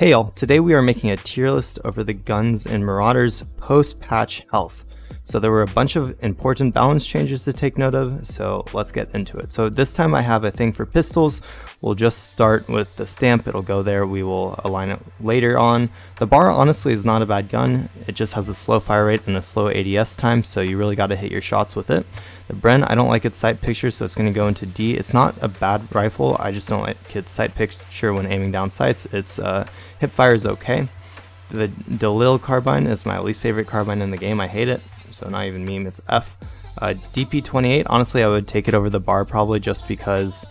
Hey y'all, today we are making a tier list over the guns in Marauders post-patch health. So there were a bunch of important balance changes to take note of, so let's get into it. So this time I have a thing for pistols. We'll just start with the stamp, it'll go there, we will align it later on. The bar honestly is not a bad gun, it just has a slow fire rate and a slow ADS time, so you really got to hit your shots with it. The Bren, I don't like its sight picture, so it's going to go into D. It's not a bad rifle, I just don't like its sight picture when aiming down sights. Its hip fire is okay. The Dalil carbine is my least favorite carbine in the game, I hate it, so not even meme, it's F. DP28, honestly I would take it over the bar probably just because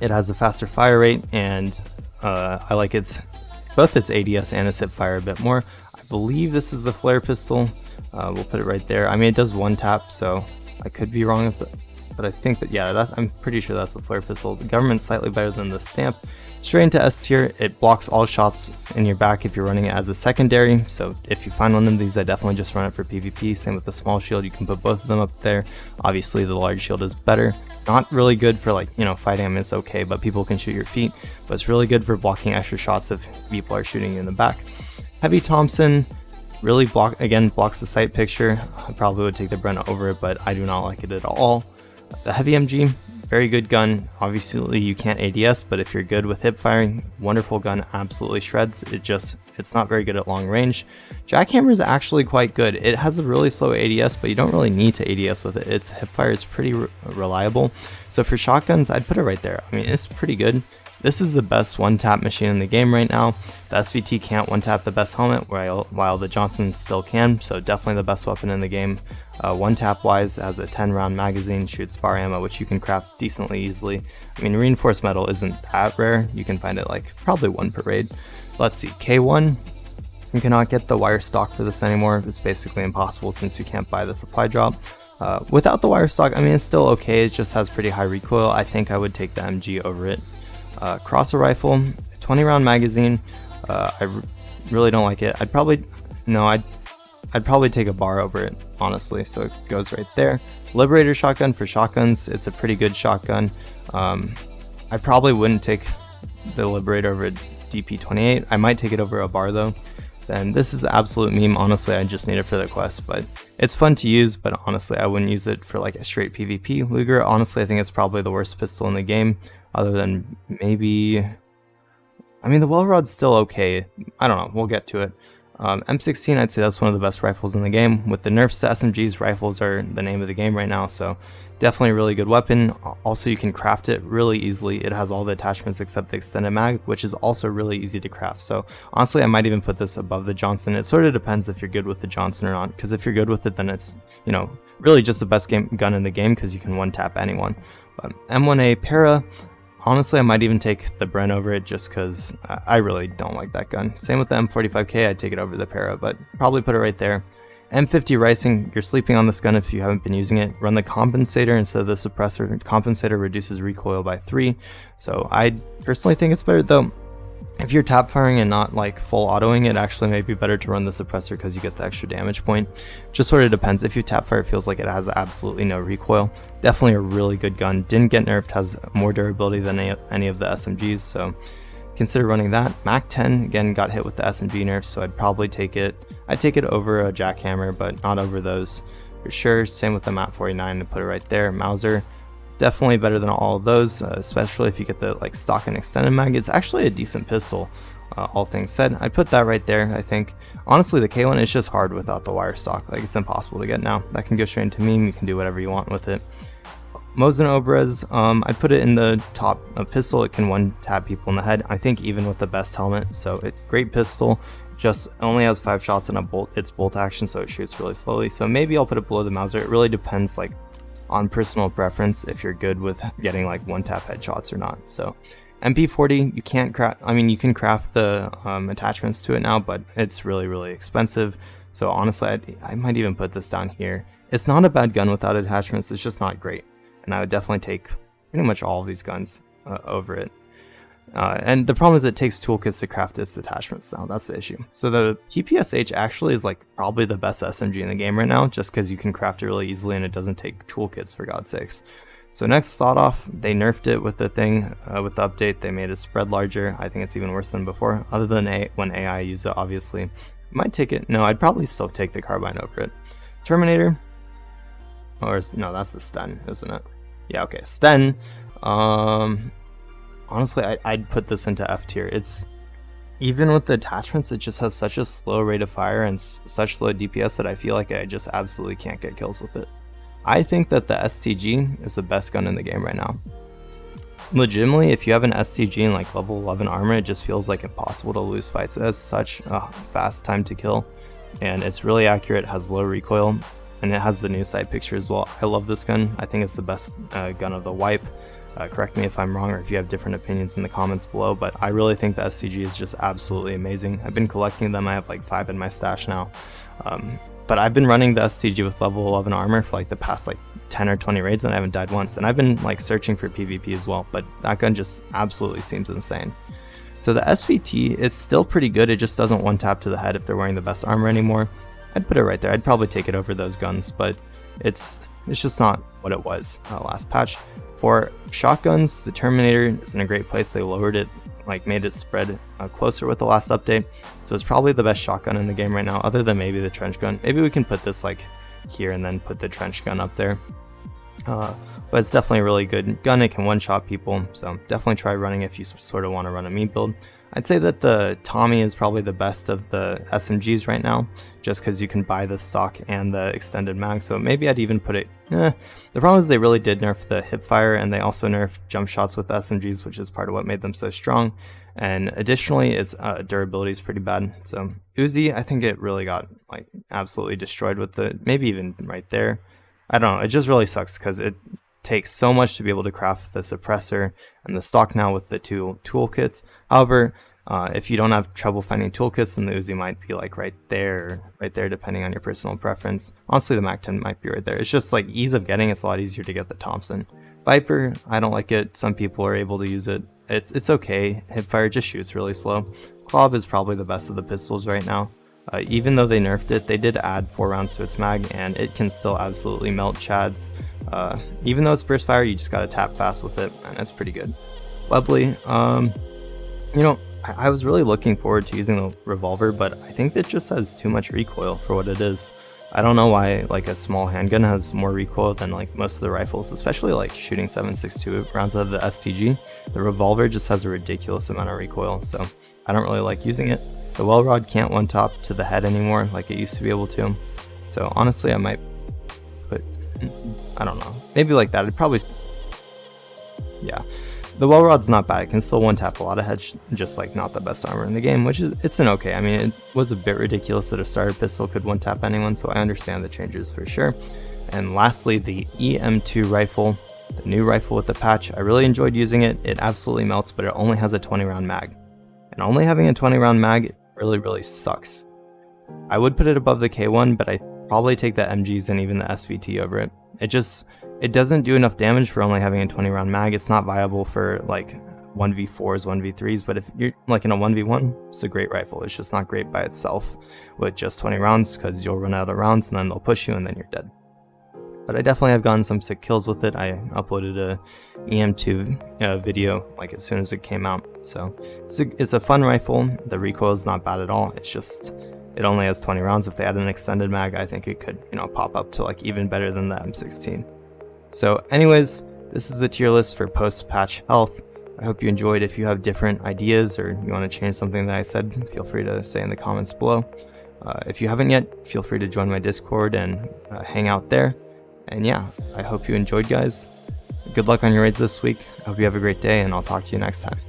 it has a faster fire rate, and I like both its ADS and its hip fire a bit more. I believe this is the flare pistol. We'll put it right there. I mean, it does one tap, so I could be wrong but I think that, yeah, I'm pretty sure that's the flare pistol. The government's slightly better than the stamp. Straight into S tier, it blocks all shots in your back if you're running it as a secondary. So if you find one of these, I definitely just run it for PvP. Same with the small shield, you can put both of them up there. Obviously the large shield is better. Not really good for, like, you know, fighting. I mean, it's okay, but people can shoot your feet. But it's really good for blocking extra shots if people are shooting you in the back. Heavy Thompson really blocks the sight picture. I probably would take the Bren over it, but I do not like it at all. The Heavy MG, very good gun. Obviously you can't ADS, but if you're good with hip firing, wonderful gun, absolutely shreds. It's not very good at long range. Jackhammer is actually quite good. It has a really slow ADS, but you don't really need to ADS with it. Its hip fire is pretty reliable. So for shotguns, I'd put it right there. I mean, it's pretty good. This is the best one-tap machine in the game right now. The SVT can't one-tap the best helmet, while the Johnson still can, so definitely the best weapon in the game. One-tap wise, has a 10-round magazine, shoots bar ammo, which you can craft decently easily. I mean, reinforced metal isn't that rare. You can find it like probably one per raid. Let's see, K1. You cannot get the wire stock for this anymore. It's basically impossible since you can't buy the supply drop. Without the wire stock, I mean, it's still okay. It just has pretty high recoil. I think I would take the MG over it. Crosser rifle, 20-round magazine. I really don't like it. I'd probably take a bar over it, honestly, so it goes right there. Liberator shotgun for shotguns, it's a pretty good shotgun. I probably wouldn't take the Liberator over DP28. I might take it over a bar though. Then this is absolute meme, honestly I just need it for the quest, but it's fun to use, but honestly I wouldn't use it for like a straight PvP. Luger, honestly I think it's probably the worst pistol in the game, other than maybe, I mean the Wellrod's still okay, I don't know, we'll get to it. M16, I'd say that's one of the best rifles in the game. With the nerfs to SMGs, rifles are the name of the game right now, so definitely a really good weapon. Also, you can craft it really easily. It has all the attachments except the extended mag, which is also really easy to craft. So honestly, I might even put this above the Johnson. It sort of depends if you're good with the Johnson or not, because if you're good with it, then it's, you know, really just the best gun in the game because you can one-tap anyone. But M1A Para, honestly, I might even take the Bren over it just because I really don't like that gun. Same with the M45K, I'd take it over the Para, but probably put it right there. M50 Rising, you're sleeping on this gun if you haven't been using it. Run the compensator instead of the suppressor. Compensator reduces recoil by 3. So I personally think it's better though. If you're tap firing and not like full autoing, it actually may be better to run the suppressor because you get the extra damage point. Just sort of depends. If you tap fire, it feels like it has absolutely no recoil. Definitely a really good gun. Didn't get nerfed, has more durability than any of the SMGs, so consider running that. Mac 10 again got hit with the SMG nerfs, so I'd probably take it. I'd take it over a Jackhammer, but not over those for sure. Same with the MAT 49 to put it right there. Mauser, definitely better than all of those, especially if you get the like stock and extended mag. It's actually a decent pistol, all things said. I'd put that right there. I think honestly the K1 is just hard without the wire stock. Like, it's impossible to get now. That can go straight into meme. You can do whatever you want with it. Mosin Obrez, I'd put it in the top. A pistol, it can one tap people in the head, I think, even with the best helmet. So great pistol, just only has 5 shots and it's bolt action, so it shoots really slowly. So maybe I'll put it below the Mauser. It really depends like on personal preference if you're good with getting like one tap headshots or not. So MP40, you can't craft, I mean you can craft the attachments to it now, but it's really expensive. So honestly I might even put this down here. It's not a bad gun without attachments, it's just not great, and I would definitely take pretty much all of these guns over it. And the problem is it takes toolkits to craft its attachments now, that's the issue. So the PPSH actually is like probably the best SMG in the game right now, just because you can craft it really easily and it doesn't take toolkits, for God's sakes. So next sawed off, they nerfed it with the thing, with the update. They made it spread larger. I think it's even worse than before, other than when AI use it, obviously. Might take it. No, I'd probably still take the carbine over it. Terminator, or no, that's the Sten, isn't it? Yeah, okay, Sten. Honestly, I'd put this into F tier. It's, even with the attachments, it just has such a slow rate of fire and such slow DPS that I feel like I just absolutely can't get kills with it. I think that the STG is the best gun in the game right now. Legitimately, if you have an STG in like level 11 armor, it just feels like impossible to lose fights. It has such a fast time to kill, and it's really accurate, has low recoil, and it has the new side picture as well. I love this gun. I think it's the best gun of the wipe. Correct me if I'm wrong, or if you have different opinions in the comments below, but I really think the STG is just absolutely amazing. I've been collecting them. I have like 5 in my stash now. But I've been running the STG with level 11 armor for like the past like 10 or 20 raids, and I haven't died once. And I've been like searching for PvP as well, but that gun just absolutely seems insane. So the SVT, it's still pretty good. It just doesn't one tap to the head if they're wearing the best armor anymore. I'd put it right there. I'd probably take it over those guns, but it's just not what it was last patch. For shotguns, the Terminator is in a great place. They lowered it, like made it spread closer with the last update, so it's probably the best shotgun in the game right now, other than maybe the trench gun. Maybe we can put this like here and then put the trench gun up there, but it's definitely a really good gun. It can one-shot people, so definitely try running if you sort of want to run a meme build. I'd say that the Tommy is probably the best of the SMGs right now, just because you can buy the stock and the extended mag, so maybe I'd even put it... The problem is they really did nerf the hipfire, and they also nerfed jump shots with SMGs, which is part of what made them so strong. And additionally, its durability is pretty bad. So Uzi, I think it really got like absolutely destroyed with the... maybe even right there. I don't know, it just really sucks because it takes so much to be able to craft the suppressor and the stock now with the 2 toolkits. However, if you don't have trouble finding toolkits, then the Uzi might be like right there, depending on your personal preference. Honestly, the MAC-10 might be right there. It's just like ease of getting. It's a lot easier to get the Thompson. Viper, I don't like it. Some people are able to use it. It's okay. Hipfire just shoots really slow. Clob is probably the best of the pistols right now. Even though they nerfed it, they did add 4 rounds to its mag, and it can still absolutely melt chads. Even though it's burst fire, you just gotta tap fast with it, and it's pretty good. Webley, you know, I was really looking forward to using the revolver, but I think it just has too much recoil for what it is. I don't know why like a small handgun has more recoil than like most of the rifles, especially like shooting 7.62 rounds out of the STG. The revolver just has a ridiculous amount of recoil, so I don't really like using it. The well rod can't one top to the head anymore like it used to be able to, so honestly I might put, I don't know, maybe like that. I'd probably, yeah. The well rod's not bad. It can still one tap a lot of heads, just like not the best armor in the game, which is, it's an okay. I mean, it was a bit ridiculous that a starter pistol could one tap anyone, so I understand the changes for sure. And lastly, the EM2 rifle, the new rifle with the patch. I really enjoyed using it. It absolutely melts, but it only has a 20 round mag, and only having a 20 round mag really sucks. I would put it above the K1, but I probably take the MGs and even the SVT over it. It doesn't do enough damage for only having a 20 round mag. It's not viable for like 1v4s, 1v3s, but if you're like in a 1v1, it's a great rifle. It's just not great by itself with just 20 rounds, because you'll run out of rounds and then they'll push you and then you're dead. But I definitely have gotten some sick kills with it. I uploaded a EM2 video like as soon as it came out. So it's a fun rifle. The recoil is not bad at all. It's just, it only has 20 rounds. If they had an extended mag, I think it could, you know, pop up to like even better than the M16. So anyways, this is the tier list for post-patch health. I hope you enjoyed. If you have different ideas or you want to change something that I said, feel free to say in the comments below. If you haven't yet, feel free to join my Discord and hang out there. And yeah, I hope you enjoyed, guys. Good luck on your raids this week. I hope you have a great day, and I'll talk to you next time.